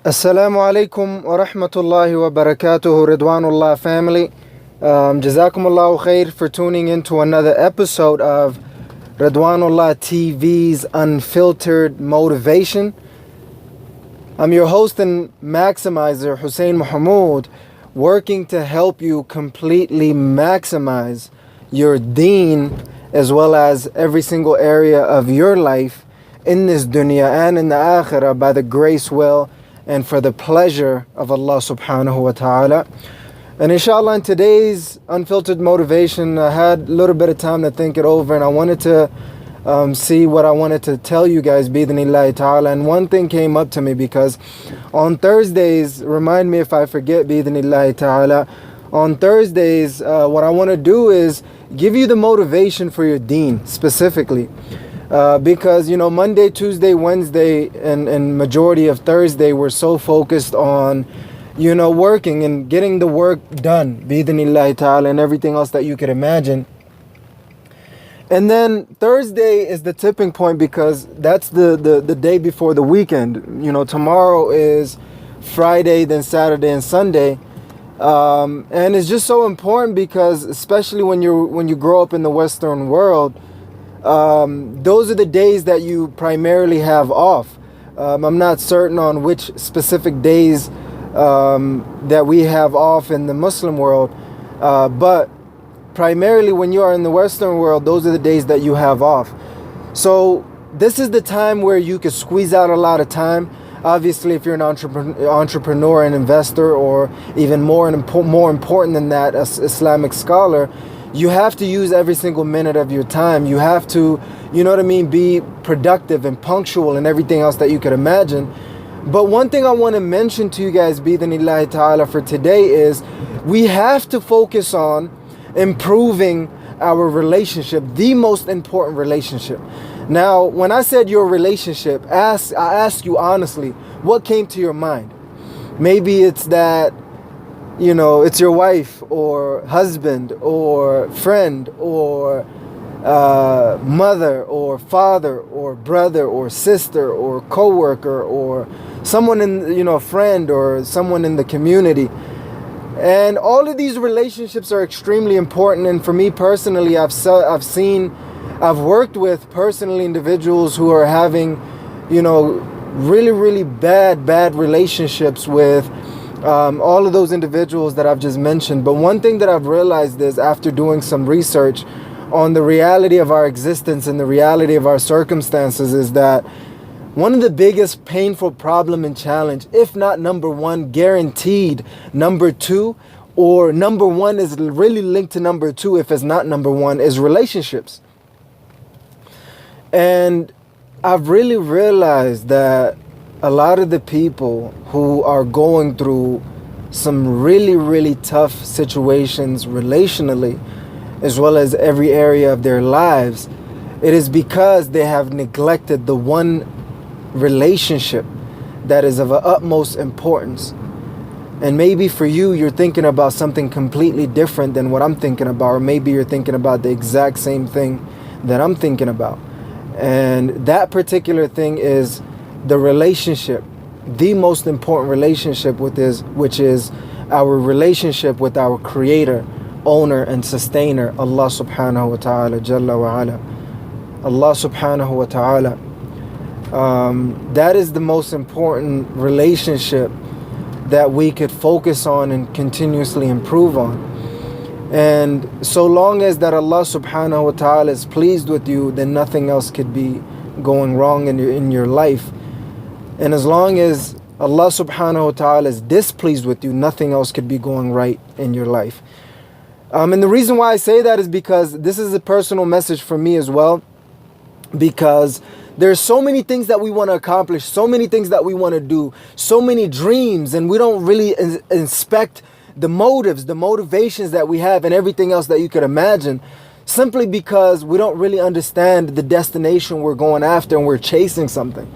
Assalamu alaikum wa rahmatullahi wa barakatuhu, Ridwanullah family. Jazakumullahu khair for tuning into another episode of Ridwanullah TV's Unfiltered Motivation. I'm your host and maximizer, Hussein Mohamud, working to help you completely maximize your deen as well as every single area of your life in this dunya and in the akhirah by the grace, will, and for the pleasure of Allah subhanahu wa ta'ala. And inshallah, in today's Unfiltered Motivation, I had a little bit of time to think it over, and I wanted to see what I wanted to tell you guys, bi'idhnillahi ta'ala. And one thing came up to me, because on Thursdays, remind me if I forget, bi'idhnillahi ta'ala, on Thursdays, what I want to do is give you the motivation for your deen specifically. Because, you know, Monday, Tuesday, Wednesday, and majority of Thursday, we're so focused on, you know, working and getting the work done, bi'idhnillahi ta'ala, and everything else that you could imagine. And then Thursday is the tipping point, because that's the day before the weekend. You know, tomorrow is Friday, then Saturday and Sunday. And it's just so important, because especially when you grow up in the Western world, those are the days that you primarily have off. I'm not certain on which specific days that we have off in the Muslim world, but primarily when you are in the Western world, those are the days that you have off. So this is the time where you could squeeze out a lot of time. Obviously, if you're an entrepreneur and investor, or even more important than that, as Islamic scholar, you have to use every single minute of your time. You have to, you know what I mean, be productive and punctual and everything else that you could imagine. But one thing I want to mention to you guys, bi'idhnillahi ta'ala, for today is we have to focus on improving our relationship, the most important relationship. Now, when I said your relationship, I ask you honestly, what came to your mind? Maybe it's that, you know, it's your wife or husband or friend or mother or father or brother or sister or co-worker or someone in, you know, a friend or someone in the community. And all of these relationships are extremely important. And for me personally, I've worked with personally individuals who are having, you know, really bad relationships with all of those individuals that I've just mentioned. But one thing that I've realized is, after doing some research on the reality of our existence and the reality of our circumstances, is that one of the biggest painful problem and challenge, if not number one, guaranteed number two, or number one is really linked to number two if it's not number one, is relationships. And I've really realized that a lot of the people who are going through some really tough situations relationally, as well as every area of their lives, it is because they have neglected the one relationship that is of utmost importance. And maybe for you, you're thinking about something completely different than what I'm thinking about, or maybe you're thinking about the exact same thing that I'm thinking about. And that particular thing is the relationship, the most important relationship, which is our relationship with our creator, owner and sustainer, Allah subhanahu wa ta'ala, Jalla wa ala. Allah subhanahu wa ta'ala. That is the most important relationship that we could focus on and continuously improve on. And so long as that Allah subhanahu wa ta'ala is pleased with you, then nothing else could be going wrong in your life. And as long as Allah subhanahu wa ta'ala is displeased with you, nothing else could be going right in your life. And the reason why I say that is because this is a personal message for me as well. Because there's so many things that we want to accomplish, so many things that we want to do, so many dreams, and we don't really inspect the motives, the motivations that we have, and everything else that you could imagine, simply because we don't really understand the destination we're going after, and we're chasing something.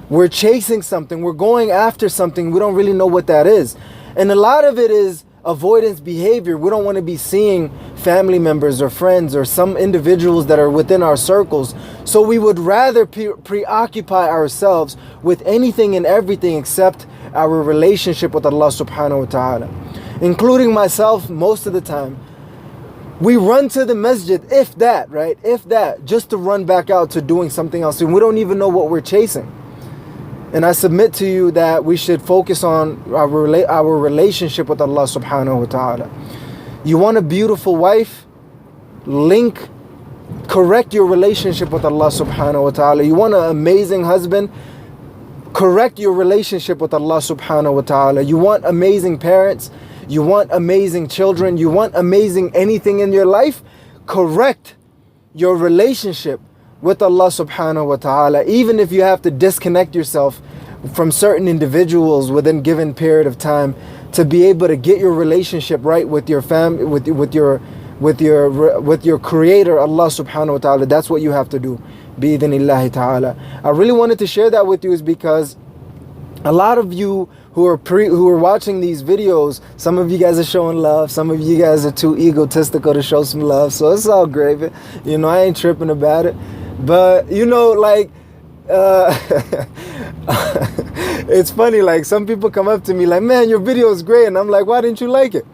We're chasing something, we're going after something, we don't really know what that is. And a lot of it is avoidance behavior. We don't want to be seeing family members or friends or some individuals that are within our circles So we would rather preoccupy ourselves with anything and everything except our relationship with Allah subhanahu wa ta'ala. Including myself most of the time. We run to the masjid, if that, right? If that, just to run back out to doing something else. And we don't even know what we're chasing. And I submit to you that we should focus on our relationship with Allah subhanahu wa ta'ala. You want a beautiful wife? Correct your relationship with Allah subhanahu wa ta'ala. You want an amazing husband? Correct your relationship with Allah subhanahu wa ta'ala. You want amazing parents? You want amazing children? You want amazing anything in your life? Correct your relationship with Allah subhanahu wa ta'ala. Even if you have to disconnect yourself from certain individuals within a given period of time to be able to get your relationship right with your family, with your creator, Allah subhanahu wa ta'ala. That's what you have to do. Bi-idhnillahi ta'ala. I really wanted to share that with you is because a lot of you who are watching these videos, some of you guys are showing love, some of you guys are too egotistical to show some love, so it's all great. You know, I ain't tripping about it. But you know, like it's funny, like some people come up to me like, man, your video is great, and I'm like, why didn't you like it?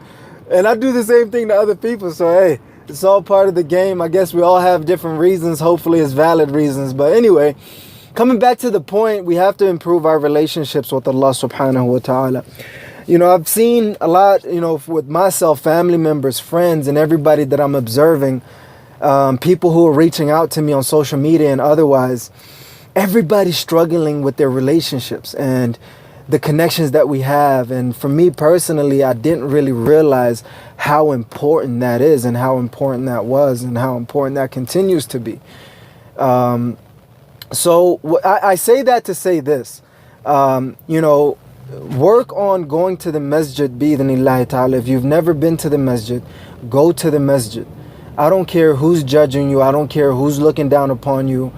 And I do the same thing to other people, so hey, it's all part of the game. I guess we all have different reasons. Hopefully it's valid reasons. But anyway, coming back to the point, we have to improve our relationships with Allah subhanahu wa ta'ala. You know, I've seen a lot, you know, with myself, family members, friends, and everybody that I'm observing, people who are reaching out to me on social media and otherwise, everybody's struggling with their relationships and the connections that we have. And for me personally, I didn't really realize how important that is and how important that was and how important that continues to be. So I say that to say this, you know, work on going to the masjid bi-idhnillahi ta'ala. If you've never been to the masjid, go to the masjid. I don't care who's judging you. I don't care who's looking down upon you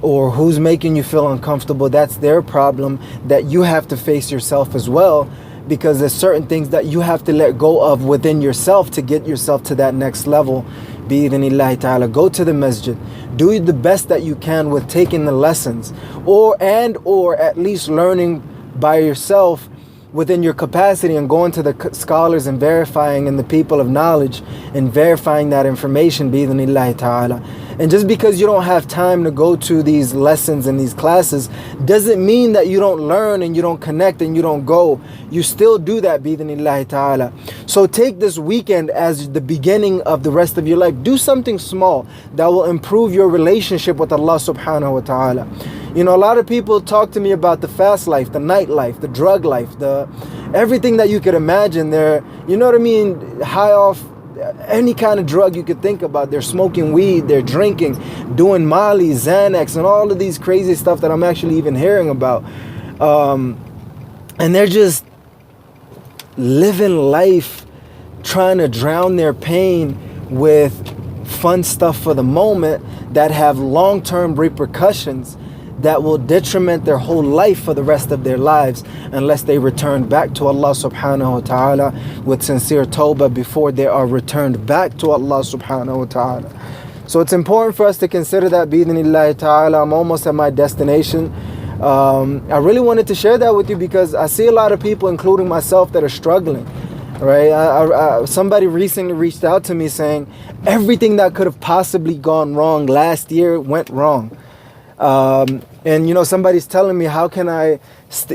or who's making you feel uncomfortable. That's their problem that you have to face yourself as well, because there's certain things that you have to let go of within yourself to get yourself to that next level. Bi-idhnillahi ta'ala. Go to the masjid. Do the best that you can with taking the lessons or at least learning by yourself within your capacity and going to the scholars and verifying and the people of knowledge and verifying that information bi-idhnillahi ta'ala. And just because you don't have time to go to these lessons and these classes doesn't mean that you don't learn and you don't connect and you don't go. You still do that bi-idhnillahi ta'ala. So take this weekend as the beginning of the rest of your life. Do something small that will improve your relationship with Allah subhanahu wa ta'ala. You know, a lot of people talk to me about the fast life, the night life, the drug life, the everything that you could imagine. They're, you know what I mean, high off any kind of drug you could think about. They're smoking weed, they're drinking, doing Molly, Xanax, and all of these crazy stuff that I'm actually even hearing about. And they're just living life trying to drown their pain with fun stuff for the moment that have long-term repercussions that will detriment their whole life for the rest of their lives unless they return back to Allah subhanahu wa ta'ala with sincere tawbah before they are returned back to Allah subhanahu wa ta'ala. So it's important for us to consider that bi-idhnillahi ta'ala. I'm almost at my destination. I really wanted to share that with you because I see a lot of people, including myself, that are struggling. Right? Somebody recently reached out to me saying everything that could have possibly gone wrong last year went wrong. And you know, somebody's telling me, how can I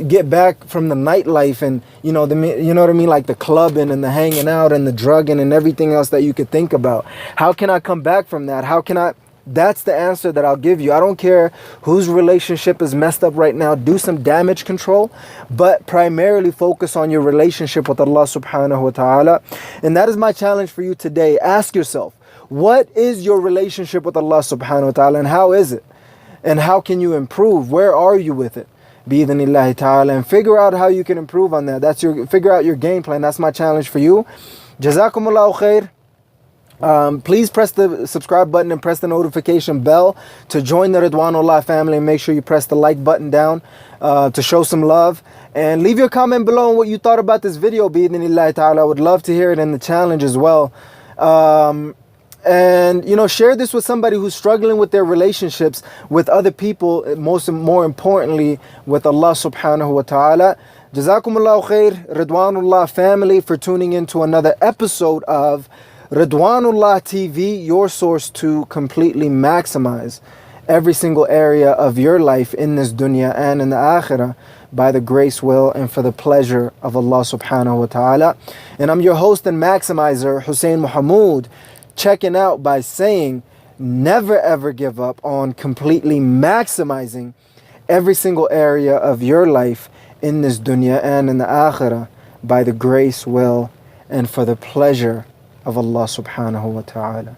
get back from the nightlife and you know what I mean, like the clubbing and the hanging out and the drugging and everything else that you could think about. How can I come back from that? How can I? That's the answer that I'll give you. I don't care whose relationship is messed up right now. Do some damage control, but primarily focus on your relationship with Allah subhanahu wa ta'ala. And that is my challenge for you today. Ask yourself, what is your relationship with Allah subhanahu wa ta'ala and how is it? And how can you improve? Where are you with it? Bi-idhnillahi ta'ala. And figure out how you can improve on that. Figure out your game plan. That's my challenge for you. Jazakumullahu khair. Please press the subscribe button and press the notification bell to join the Ridwanullah family, and make sure you press the like button down to show some love. And leave your comment below on what you thought about this video, bi-idhnillahi ta'ala. I would love to hear it in the challenge as well. And share this with somebody who's struggling with their relationships with other people, more importantly with Allah subhanahu wa ta'ala. Jazakumullahu khair, Ridwanullah family, for tuning in to another episode of Ridwanullah TV, your source to completely maximize every single area of your life in this dunya and in the akhirah by the grace, will, and for the pleasure of Allah subhanahu wa ta'ala. And I'm your host and maximizer, Hussein Mohamud, checking out by saying, never ever give up on completely maximizing every single area of your life in this dunya and in the akhirah by the grace, will, and for the pleasure of Allah subhanahu wa ta'ala.